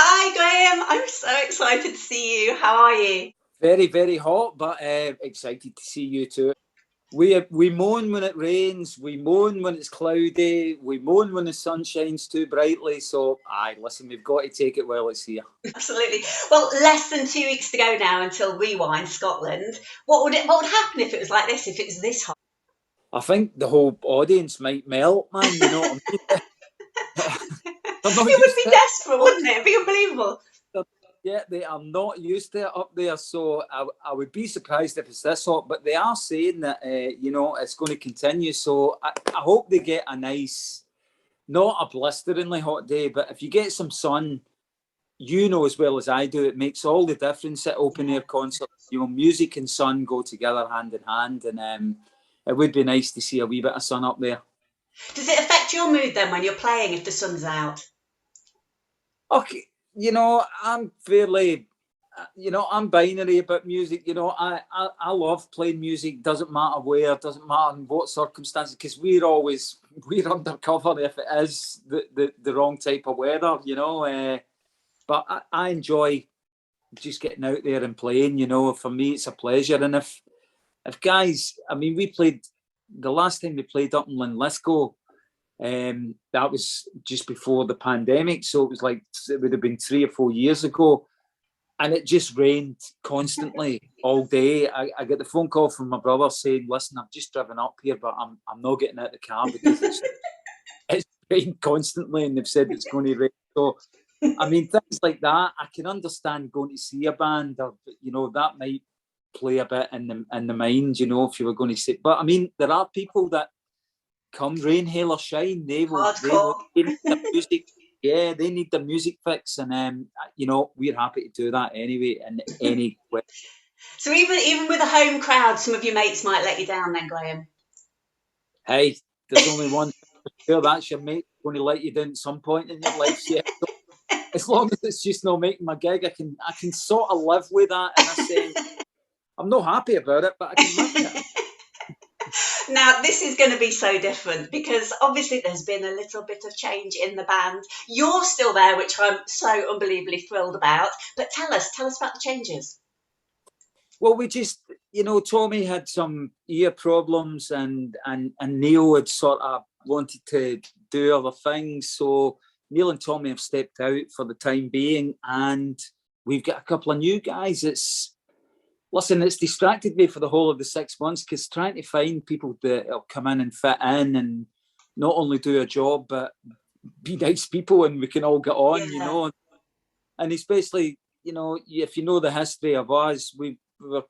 Hi, Graham. I'm so excited to see you. How are you? Very, very hot, but excited to see you too. We moan when it rains, we moan when it's cloudy, we moan when the sun shines too brightly. So, aye, listen, we've got to take it while it's here. Absolutely. Well, less than 2 weeks to go now until Rewind Scotland. What would happen if it was like this? If it was this hot? I think the whole audience might melt, man. You know what I mean? They're not It would used be to it. desperate, wouldn't it? It'd be unbelievable. Yeah, they are not used to it up there. So I would be surprised if it's this hot. But they are saying that it's going to continue. So I hope they get a nice, not a blisteringly hot day, but if you get some sun, you know as well as I do, it makes all the difference at open Yeah. air concerts. Music and sun go together hand in hand, and it would be nice to see a wee bit of sun up there. Does it affect your mood then when you're playing if the sun's out? Okay, I'm fairly, I'm binary about music. I love playing music. Doesn't matter where, doesn't matter in what circumstances, because we're undercover if it is the wrong type of weather. But I enjoy just getting out there and playing. For me, it's a pleasure. And if guys, I mean, we played the last time we played up in Linlithgow. That was just before the pandemic, so it was like it would have been 3 or 4 years ago, and it just rained constantly all day. I get the phone call from my brother saying, "Listen, I've just driven up here, but I'm not getting out of the car because it's rained constantly, and they've said it's going to rain." So I mean, things like that, I can understand going to see a band, or that might play a bit in the mind, if you were going to see. But I mean, there are people that come rain, hail or shine, they will Hardcore. they need the music. Yeah, they need the music fix, and we're happy to do that anyway. In any way, So even with a home crowd, some of your mates might let you down then, Graham. hey, there's only one. Sure, that's your mate going to let you down at some point in your life. Yeah, as long as it's just not making my gig, I can sort of live with that in a sense. I'm not happy about it, but I can live with it. Now, this is going to be so different because obviously there's been a little bit of change in the band. You're still there, which I'm so unbelievably thrilled about. But tell us about the changes. Well, we just, Tommy had some ear problems, and Neil had sort of wanted to do other things. So Neil and Tommy have stepped out for the time being, and we've got a couple of new guys. It's distracted me for the whole of the 6 months because trying to find people that'll come in and fit in and not only do a job but be nice people and we can all get on, Yeah, and especially, if you know the history of us, we were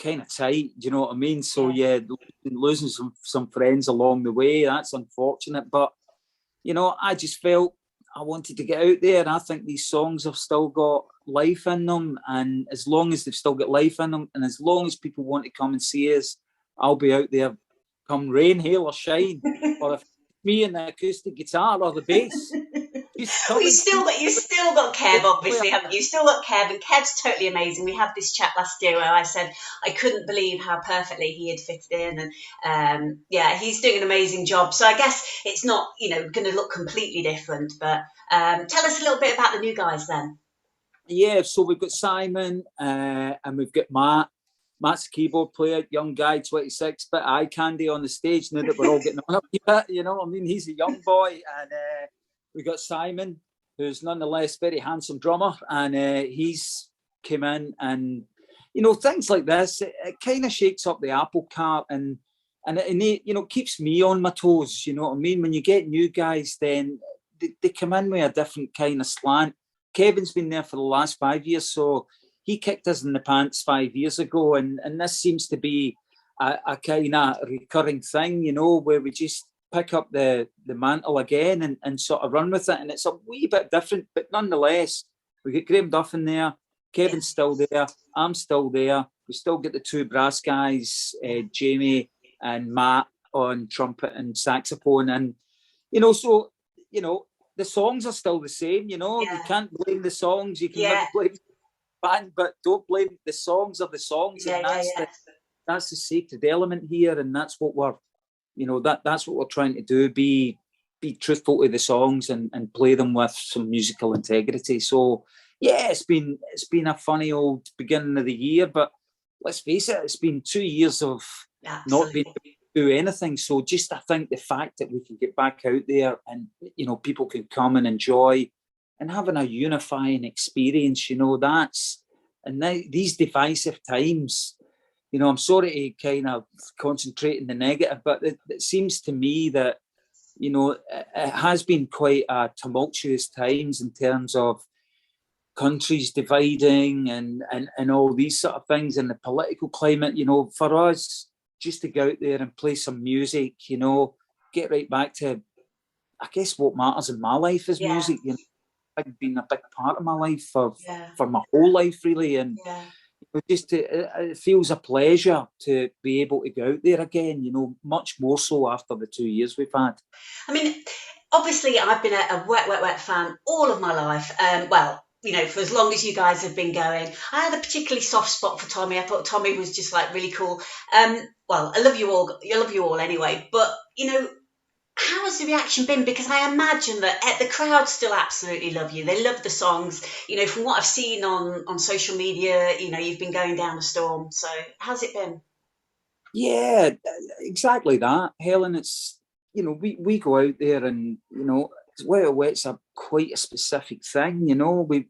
kind of tight. Do you know what I mean? So yeah. yeah, losing some friends along the way, that's unfortunate. But I just felt I wanted to get out there, and I think these songs have still got life in them. And as long as they've still got life in them, and as long as people want to come and see us, I'll be out there, come rain, hail, or shine, or if me and the acoustic guitar or the bass, just Well, come and see. you've still got Kev, obviously, haven't you? You've still got Kev, and Kev's totally amazing. We had this chat last year where I said I couldn't believe how perfectly he had fitted in, and yeah, he's doing an amazing job. So I guess it's not going to look completely different, but tell us a little bit about the new guys then. Yeah, so we've got Simon, and we've got Matt. Matt's a keyboard player, young guy, 26, bit eye candy on the stage now that we're all getting on a wee bit, I mean, he's a young boy. And we've got Simon, who's nonetheless very handsome drummer, and he's come in, and, things like this, it kind of shakes up the apple cart, and it, keeps me on my toes, you know what I mean? When you get new guys, then they come in with a different kind of slant. Kevin's been there for the last 5 years, so he kicked us in the pants 5 years ago, and this seems to be a kind of recurring thing, where we just pick up the mantle again and sort of run with it, and it's a wee bit different, but nonetheless, we get Graham Duff in there, Yeah, Kevin's still there, I'm still there, we still get the two brass guys, Jamie and Matt on trumpet and saxophone, and so you know the songs are still the same. You yeah, can't blame the songs. You can yeah, maybe blame the band, but don't blame the songs of the songs, yeah, and yeah, that's yeah. the sacred element here, and that's what we're that's what we're trying to do. Be be truthful to the songs and play them with some musical integrity. So yeah, it's been a funny old beginning of the year, but let's face it, it's been 2 years of not being able to do anything. So just I think the fact that we can get back out there and people can come and enjoy and having a unifying experience, and now these divisive times, I'm sorry to kind of concentrate on the negative, but it seems to me that it has been quite tumultuous times in terms of countries dividing and all these sort of things, and the political climate. For us just to go out there and play some music, get right back to, I guess, what matters in my life is music. Been a big part of my life for my whole life, really, and it feels a pleasure to be able to go out there again, much more so after the 2 years we've had. I mean, obviously I've been a Wet Wet Wet fan all of my life. For as long as you guys have been going. I had a particularly soft spot for Tommy. I thought Tommy was just like really cool. I love you all. I love you all anyway. But how has the reaction been? Because I imagine that the crowd still absolutely love you. They love the songs. From what I've seen on social media, you've been going down a storm. So how's it been? Yeah, exactly that, Helen. It's we go out there and it's quite a specific thing.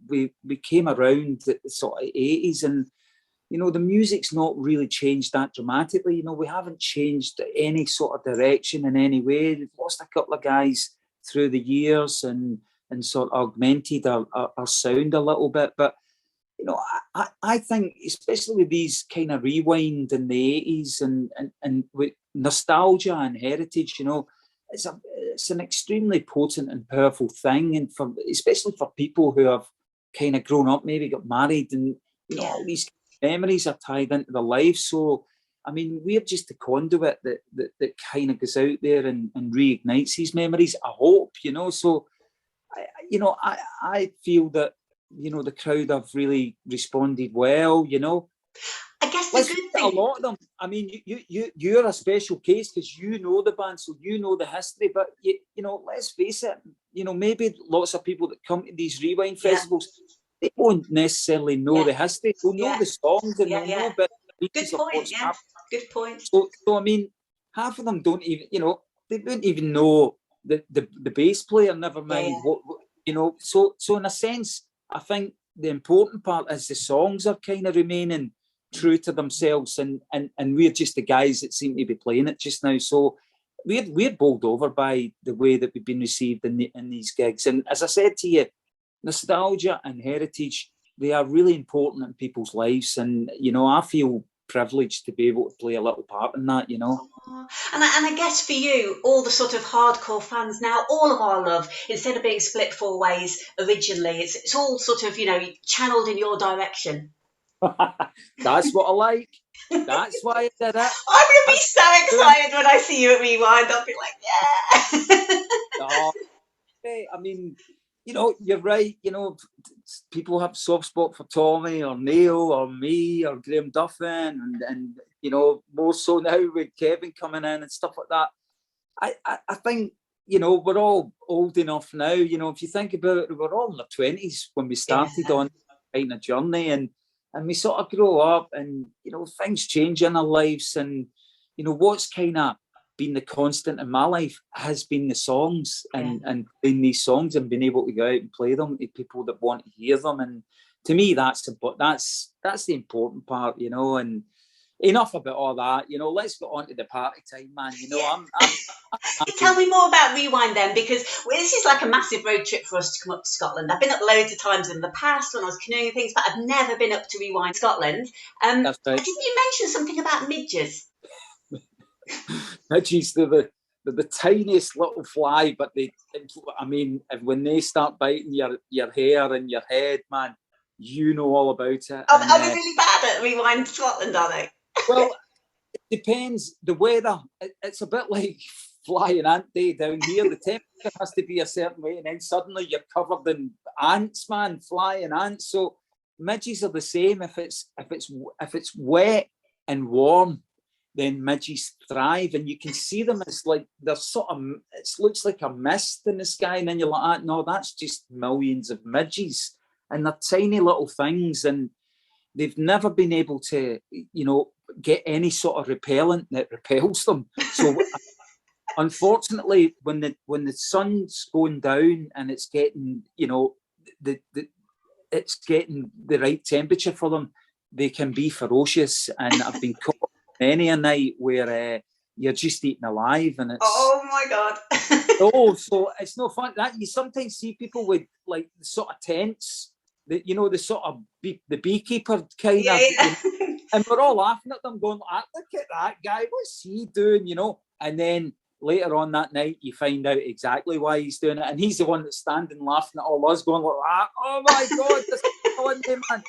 We came around the sort of 80s, and the music's not really changed that dramatically. We haven't changed any sort of direction in any way. We've lost a couple of guys through the years and sort of augmented our sound a little bit. But, I think, especially with these kind of rewind in the 80s and with nostalgia and heritage, it's an extremely potent and powerful thing. And especially for people who have kind of grown up, maybe got married, and, all these memories are tied into their lives. So, I mean, we're just the conduit that kind of goes out there and reignites these memories, I hope, So, I feel that, the crowd have really responded well, I guess the good thing... A lot of them, I mean, you're a special case because you know the band, so you know the history, but, let's face it, maybe lots of people that come to these rewind festivals, they won't necessarily know the history. They'll know the songs and they'll know bits and pieces of what's happened. Good point. So, I mean, half of them don't even, they wouldn't even know the bass player, never mind what. So in a sense, I think the important part is the songs are kind of remaining true to themselves, and we're just the guys that seem to be playing it just now. So we're bowled over by the way that we've been received in these gigs. And as I said to you, nostalgia and heritage, they are really important in people's lives, and I feel privileged to be able to play a little part in that. And I guess for you, all the sort of hardcore fans now, all of our love, instead of being split four ways originally, it's all sort of channeled in your direction. That's what I like. That's why I did it. I'm going to be so excited when I see you at Rewind. I'll be like, yeah. I mean, you're right. People have a soft spot for Tommy or Neil or me or Graham Duffin, and more so now with Kevin coming in and stuff like that. I think we're all old enough now. If you think about it, we were all in our 20s when we started on kind of journey, and we sort of grow up, and things change in our lives, and what's kind of been the constant in my life has been the songs and playing these songs and being able to go out and play them to people that want to hear them. And to me, that's the important part, and enough about all that, let's get on to the party time, man. I'm Tell me more about Rewind then, because this is like a massive road trip for us to come up to Scotland. I've been up loads of times in the past when I was canoeing things, but I've never been up to Rewind Scotland. That's right. Didn't you mention something about midges? Midges, they're the tiniest little fly, but when they start biting your hair and your head, man, all about it. Are they really bad at Rewind Scotland, are they? Well, it depends. The weather, it's a bit like flying ant day down here. The temperature has to be a certain way, and then suddenly you're covered in ants, man, flying ants. So midges are the same. If it's wet and warm, then midges thrive, and you can see them as like they're sort of, it looks like a mist in the sky, and then you're like, no, that's just millions of midges, and they're tiny little things, and they've never been able to, get any sort of repellent that repels them. So unfortunately, when the sun's going down and it's getting, it's getting the right temperature for them, they can be ferocious. And I've been caught many a night where you're just eaten alive, and it's, oh my god. so it's no fun. That you sometimes see people with like the sort of tents, the sort of the beekeeper kind of, and we're all laughing at them, going, look at that guy, what's he doing, And then later on that night, you find out exactly why he's doing it, and he's the one that's standing laughing at all us, going like, oh my god, this is killing me, man.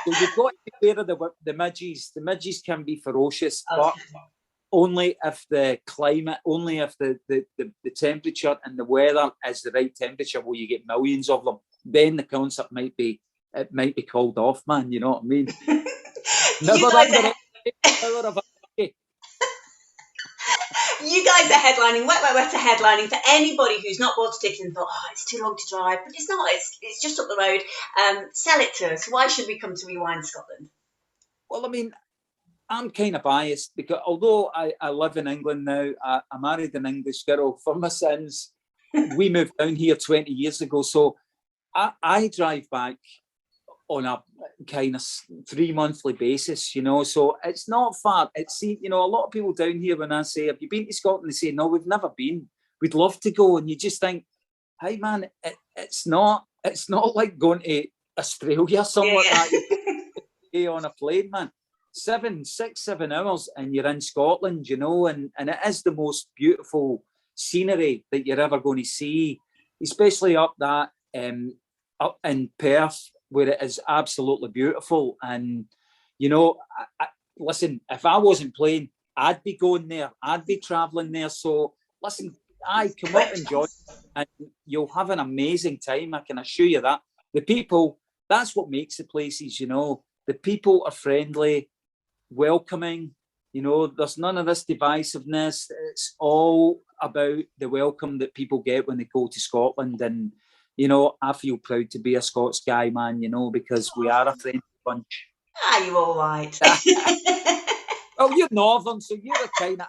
So you've got to be aware of the midges. The midges can be ferocious, but only if the climate, only if the temperature and the weather is the right temperature, where you get millions of them. Then the concept might be called off, man. You know what I mean? You guys are headlining, Wet, Wet, Wet are headlining for anybody who's not bought tickets and thought, it's too long to drive. But it's not, it's just up the road. Sell it to us. Why should we come to Rewind Scotland? Well, I mean, I'm kind of biased because although I live in England now, I married an English girl for my sins. We moved down here 20 years ago. So I drive back on a kind of 3 monthly basis, so it's not far. It's, a lot of people down here, when I say, have you been to Scotland? They say, no, we've never been. We'd love to go. And you just think, hey man, it's not like going to Australia or something like that. On a plane, man. 7 hours and you're in Scotland, and it is the most beautiful scenery that you're ever going to see, especially up in Perth, where it is absolutely beautiful. And listen, if I wasn't playing, I'd be going there, I'd be traveling there. So listen, come up and enjoy, and you'll have an amazing time, I can assure you that. The people, that's what makes the places, the people are friendly, welcoming, there's none of this divisiveness. It's all about the welcome that people get when they go to Scotland. And I feel proud to be a Scots guy, man, because we are a friendly bunch. Are you all right? Well, you're Northern, so you're a kind of...